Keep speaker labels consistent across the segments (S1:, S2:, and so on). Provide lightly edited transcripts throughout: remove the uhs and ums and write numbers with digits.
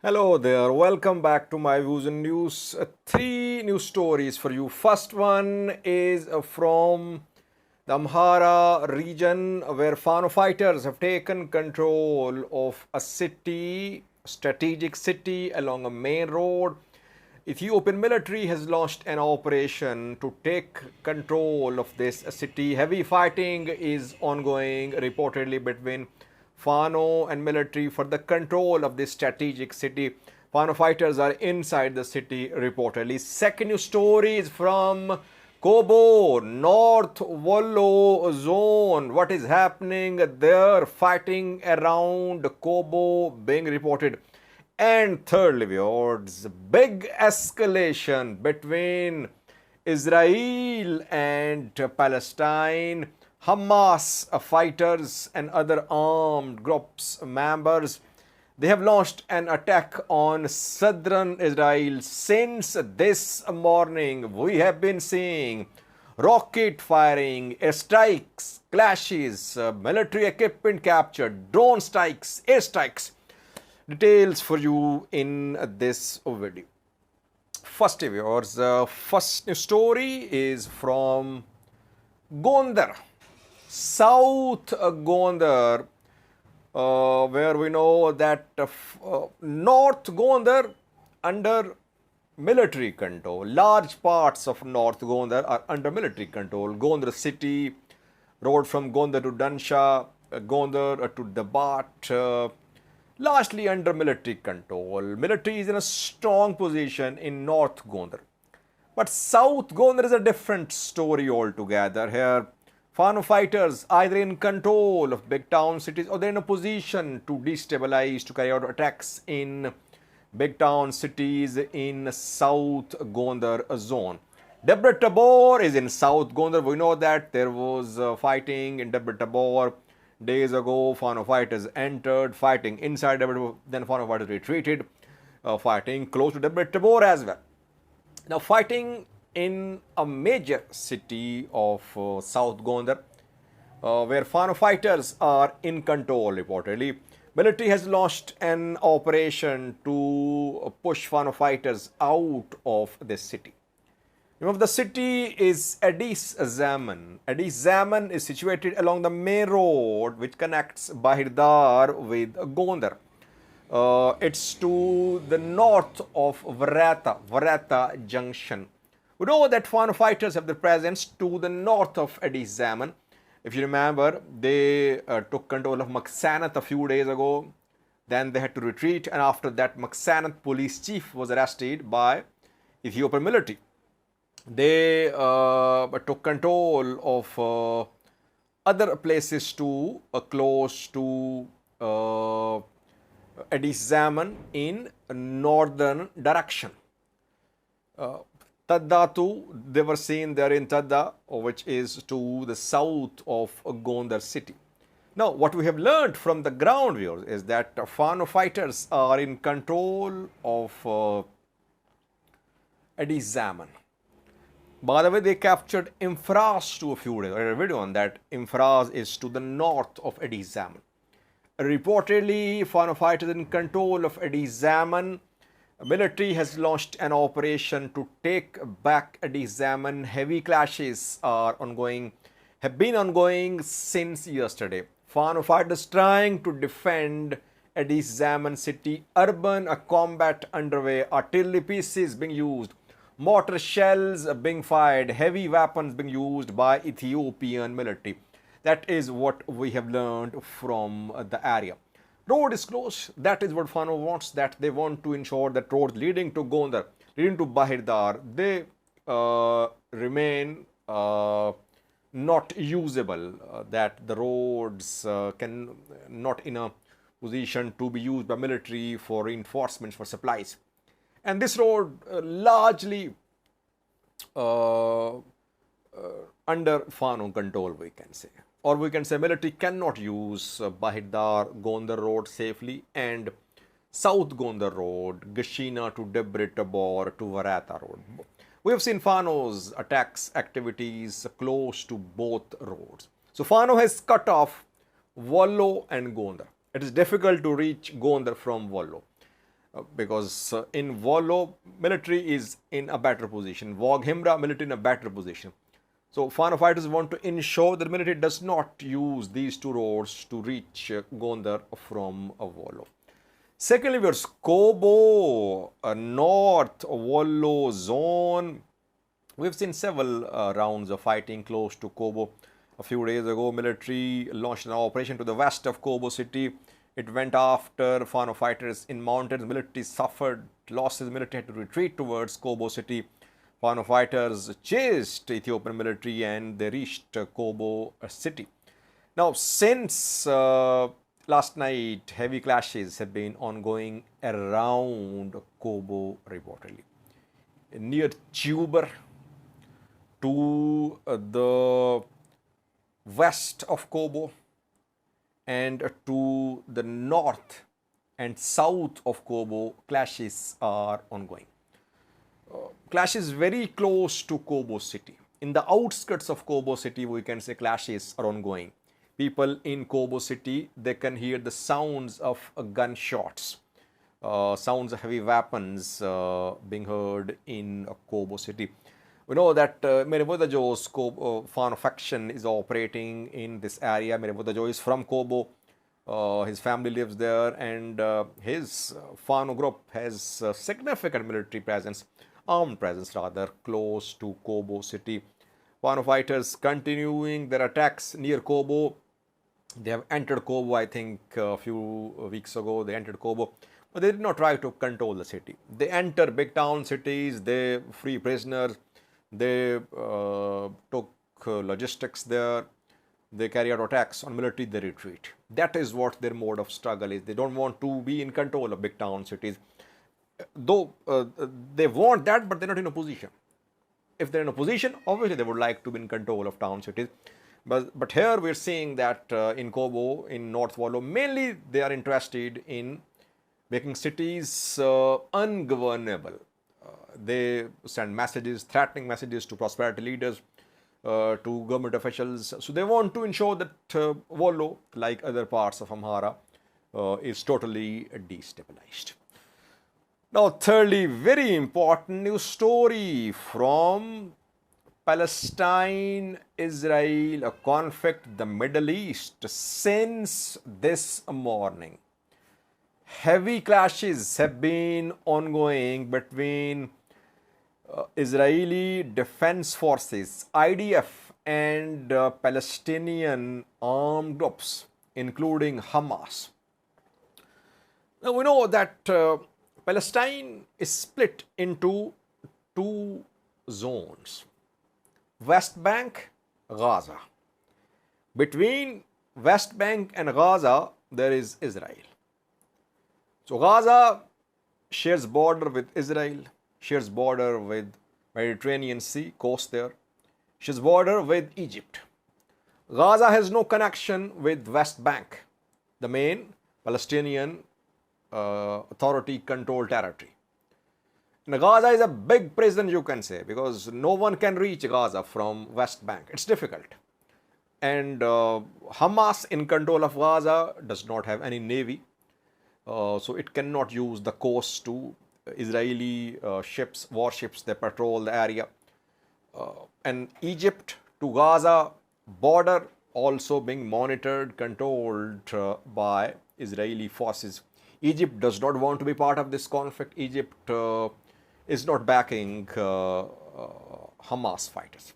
S1: Hello there, welcome back to my views and news. Three news stories for you. First one is from the Amhara region where Fano fighters have taken control of a city, strategic city along a main road. Ethiopian military has launched an operation to take control of this city. Heavy fighting is ongoing reportedly between Fano and military for the control of this strategic city. Fano fighters are inside the city reportedly. Second news story is from Kobo, North Wollo zone. What is happening there? Fighting around Kobo being reported. And thirdly, viewers, big escalation between Israel and Palestine. Hamas fighters and other armed groups members, they have launched an attack on southern Israel. Since this morning, we have been seeing rocket firing, strikes, clashes, military equipment captured, drone strikes, airstrikes. Details for you in this video. First, viewers, first news story is from Gondar, South Gondar, where we know that North Gondar under military control. Large parts of North Gondar are under military control. Gondar city, road from Gondar to Dansha, Gondar to Dabat, largely under military control. Military is in a strong position in North Gondar. But South Gondar is a different story altogether. Here, Fano fighters either in control of big town cities or they're in a position to destabilize, to carry out attacks in big town cities in South Gondar zone. Debre Tabor is in South Gondar. We know that there was fighting in Debre Tabor days ago. Fano fighters entered, fighting inside Debre Tabor, then Fano fighters retreated, fighting close to Debre Tabor as well. Now, fighting in a major city of South Gondar, where Fano fighters are in control reportedly. Military has launched an operation to push Fano fighters out of this city. The name of the city is Addis Zaman. Addis Zaman is situated along the main road which connects Bahirdar with Gondar. It's to the north of Varata Junction. We know that Fano fighters have their presence to the north of Addis Zaman. If you remember, they took control of Maksanat a few days ago. Then they had to retreat, and after that, Maksanat police chief was arrested by Ethiopian military. They took control of other places too, close to Addis Zaman in northern direction. Tadda too, they were seen there in Tadda, which is to the south of Gondar city. Now, what we have learned from the ground viewers is that Fano fighters are in control of Addis Zaman. By the way, they captured Imfraz too a few days. I did a video on that. Imfraz is to the north of Addis Zaman. Reportedly, Fano fighters in control of Addis Zaman. Military has launched an operation to take back Addis Zaman. Heavy clashes are ongoing, have been ongoing since yesterday. Fano fighters trying to defend Addis Zaman city. Urban combat underway. Artillery pieces being used. Mortar shells being fired. Heavy weapons being used by Ethiopian military. That is what we have learned from the area. Road is closed. That is what Fano wants. That they want to ensure that roads leading to Gondar, leading to Bahirdar, they remain not usable. That the roads can not in a position to be used by military for reinforcements for supplies. And this road largely under Fano control, we can say. Or we can say military cannot use Bahirdar Gondar road safely and South Gondar road, Gashina to Debre Tabor to Varata road. We have seen Fano's attacks activities close to both roads. So Fano has cut off Wollo and Gondar. It is difficult to reach Gondar from Wollo. because in Wollo, military is in a better position. Waghimra, military in a better position. So Fano fighters want to ensure that the military does not use these two roads to reach Gondar from Wollo. Secondly, there's Kobo, North Wollo zone. We've seen several rounds of fighting close to Kobo. A few days ago, military launched an operation to the west of Kobo city. It went after Fano fighters in mountains. Military suffered losses. Military had to retreat towards Kobo city. Fano fighters chased Ethiopian military and they reached Kobo city. Now, since last night, heavy clashes have been ongoing around Kobo reportedly. Near Tuber to the west of Kobo and to the north and south of Kobo, clashes are ongoing. Clashes very close to Kobo city. In the outskirts of Kobo city, we can say clashes are ongoing. People in Kobo city, they can hear the sounds of gunshots, sounds of heavy weapons being heard in Kobo city. We know that Merebodajo's Fano faction is operating in this area. Merebodajo is from Kobo. His family lives there, and his Fano group has significant military presence, armed presence rather, close to Kobo city. Fano fighters continuing their attacks near Kobo. They have entered Kobo, I think a few weeks ago they entered Kobo, but they did not try to control the city. They enter big town cities, they free prisoners, they took logistics there, they carry out attacks on military, they retreat. That is what their mode of struggle is. They don't want to be in control of big town cities. Though they want that, but they're not in a position. If they're in a position, obviously they would like to be in control of town cities. But here we're seeing that in Kobo, in North Wollo, mainly they are interested in making cities ungovernable. They send messages, threatening messages to prosperity leaders, to government officials. So they want to ensure that Wollo, like other parts of Amhara, is totally destabilized. Now, thirdly, very important news story from Palestine, Israel, a conflict in the Middle East since this morning. Heavy clashes have been ongoing between Israeli Defense Forces, IDF, and Palestinian armed groups, including Hamas. Now, we know that Palestine is split into two zones. West Bank, Gaza. Between West Bank and Gaza, there is Israel. So Gaza shares border with Israel, shares border with Mediterranean Sea, coast there, shares border with Egypt. Gaza has no connection with West Bank, the main Palestinian authority-controlled territory. Now, Gaza is a big prison, you can say, because no one can reach Gaza from West Bank. It's difficult. And Hamas, in control of Gaza, does not have any navy. So it cannot use the coast to Israeli ships, warships, they patrol the area. And Egypt to Gaza border also being monitored, controlled by Israeli forces. Egypt does not want to be part of this conflict. Egypt is not backing Hamas fighters.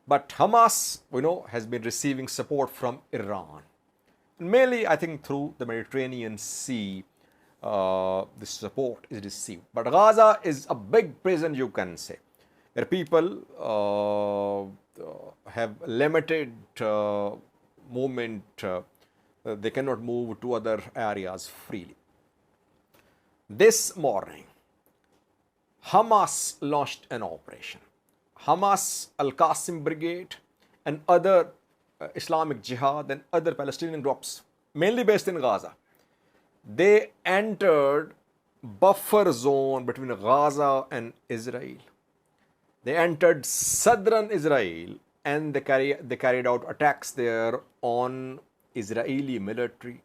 S1: But Hamas, we know, has been receiving support from Iran. Mainly, I think, through the Mediterranean Sea, this support is received. But Gaza is a big prison, you can say, where people have limited movement. They cannot move to other areas freely. This morning, Hamas launched an operation. Hamas, Al-Qasim Brigade, and other Islamic Jihad and other Palestinian groups, mainly based in Gaza, they entered buffer zone between Gaza and Israel. They entered southern Israel and they carried out attacks there on Israeli military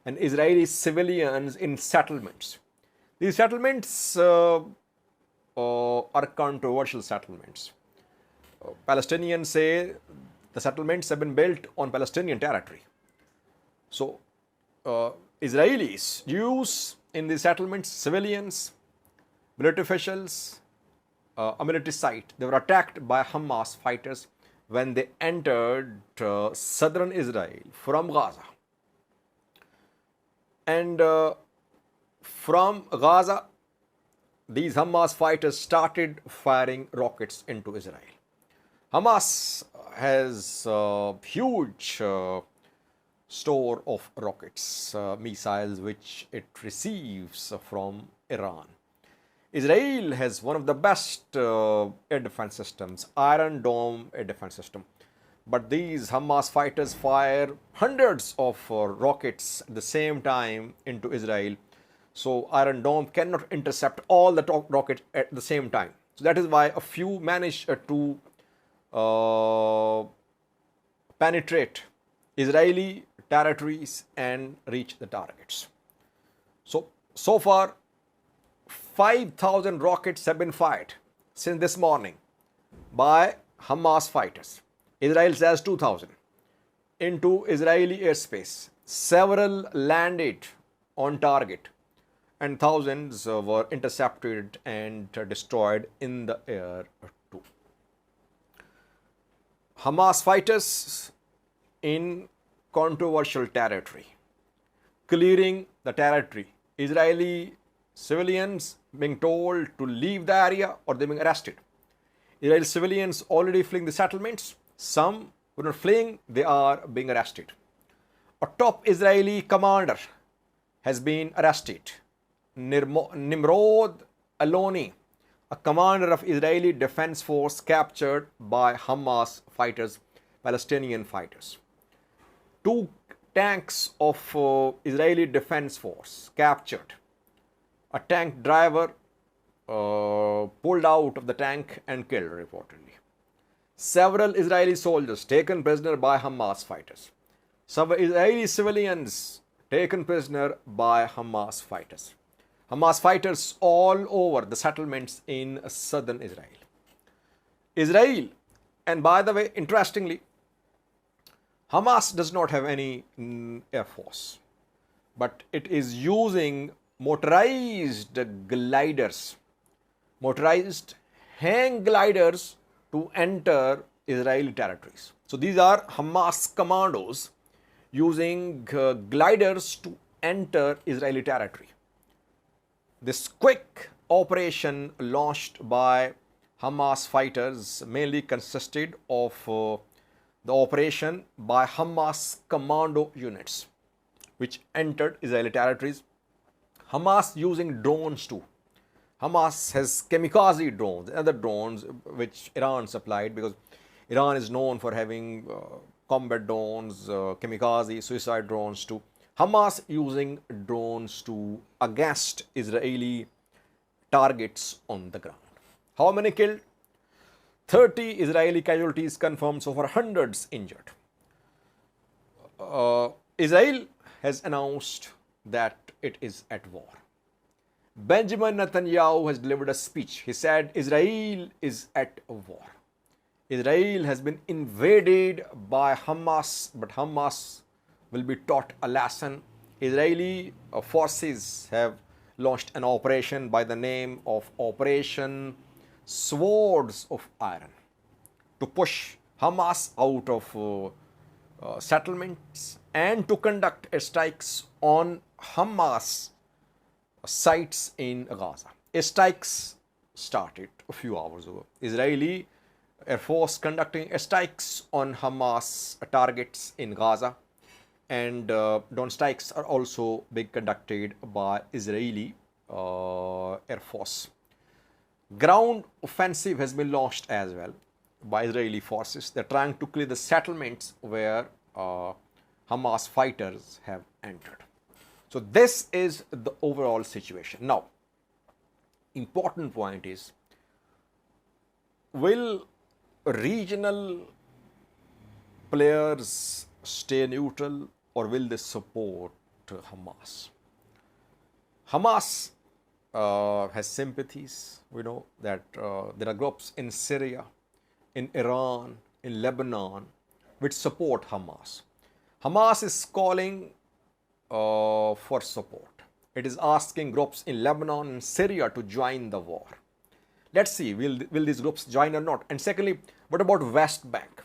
S1: and Israeli civilians in settlements. These settlements are controversial settlements. Palestinians say the settlements have been built on Palestinian territory. So, Israelis, Jews in these settlements, civilians, military officials, a military site, they were attacked by Hamas fighters when they entered southern Israel from Gaza. And from Gaza, these Hamas fighters started firing rockets into Israel. Hamas has a huge store of rockets, missiles, which it receives from Iran. Israel has one of the best air defense systems, Iron Dome air defense system. But these Hamas fighters fire hundreds of rockets at the same time into Israel. So Iron Dome cannot intercept all the rockets at the same time. So that is why a few manage to penetrate Israeli territories and reach the targets. So far, 5,000 rockets have been fired since this morning by Hamas fighters. Israel says 2,000 into Israeli airspace. Several landed on target and thousands were intercepted and destroyed in the air too. Hamas fighters in controversial territory, clearing the territory. Israeli civilians being told to leave the area or they're being arrested. Israeli civilians already fleeing the settlements. Some who are not fleeing, they are being arrested. A top Israeli commander has been arrested. Nimrod Aloni, a commander of Israeli Defense Force captured by Hamas fighters, Palestinian fighters. 2 tanks of Israeli Defense Force captured. A tank driver pulled out of the tank and killed reportedly. Several Israeli soldiers taken prisoner by Hamas fighters. Some Israeli civilians taken prisoner by Hamas fighters. Hamas fighters all over the settlements in southern Israel. Israel, and by the way, interestingly, Hamas does not have any air force, but it is using motorized gliders, motorized hang gliders to enter Israeli territories. So these are Hamas commandos using gliders to enter Israeli territory. This quick operation launched by Hamas fighters mainly consisted of the operation by Hamas commando units which entered Israeli territories. Hamas using drones too. Hamas has kamikaze drones, other drones which Iran supplied, because Iran is known for having combat drones, kamikaze, suicide drones too. Hamas using drones to against Israeli targets on the ground. How many killed? 30 Israeli casualties confirmed, so far hundreds injured. Israel has announced that it is at war. Benjamin Netanyahu has delivered a speech. He said Israel is at war. Israel has been invaded by Hamas, but Hamas will be taught a lesson. Israeli forces have launched an operation by the name of Operation Swords of Iron to push Hamas out of settlements and to conduct strikes on Hamas sites in Gaza. Strikes started a few hours ago. Israeli Air Force conducting strikes on Hamas targets in Gaza, and drone strikes are also being conducted by Israeli Air Force. Ground offensive has been launched as well by Israeli forces. They're trying to clear the settlements where Hamas fighters have entered. So this is the overall situation. Now, important point is, will regional players stay neutral or will they support Hamas? Hamas has sympathies. We know that there are groups in Syria, in Iran, in Lebanon, which support Hamas. Hamas is calling for support. It is asking groups in Lebanon and Syria to join the war. Let's see, will these groups join or not? And secondly, what about West Bank?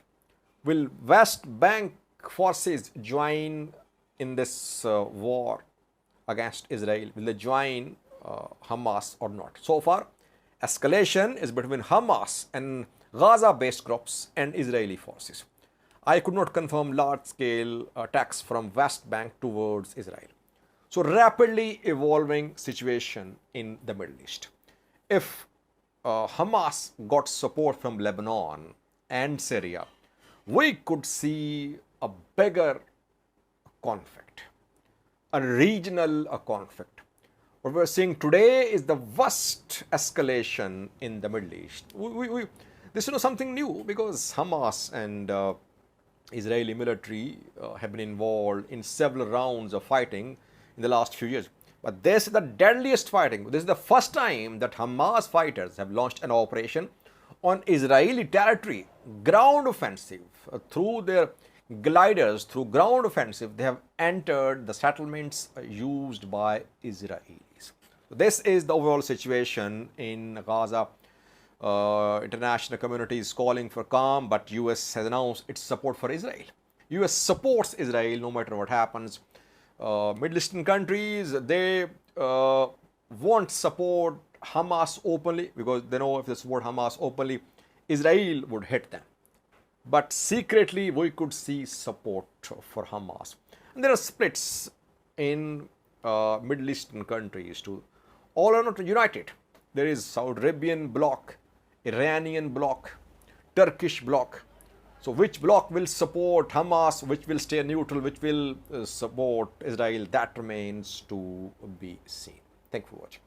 S1: Will West Bank forces join in this war against Israel? Will they join Hamas or not? So far, escalation is between Hamas and Gaza-based groups and Israeli forces. I could not confirm large-scale attacks from West Bank towards Israel. So rapidly evolving situation in the Middle East. If Hamas got support from Lebanon and Syria, we could see a bigger conflict, a regional conflict. What we're seeing today is the worst escalation in the Middle East. This is something new because Hamas and Israeli military have been involved in several rounds of fighting in the last few years. But this is the deadliest fighting. This is the first time that Hamas fighters have launched an operation on Israeli territory, ground offensive. Through their gliders, through ground offensive, they have entered the settlements used by Israelis. This is the overall situation in Gaza. International community is calling for calm, but US has announced its support for Israel. US supports Israel no matter what happens. Middle Eastern countries, they won't support Hamas openly because they know if they support Hamas openly, Israel would hit them. But secretly, we could see support for Hamas. And there are splits in Middle Eastern countries too. All are not united. There is Saudi Arabian bloc, Iranian bloc, Turkish bloc. So which bloc will support Hamas, which will stay neutral, which will support Israel, that remains to be seen. Thank you for watching.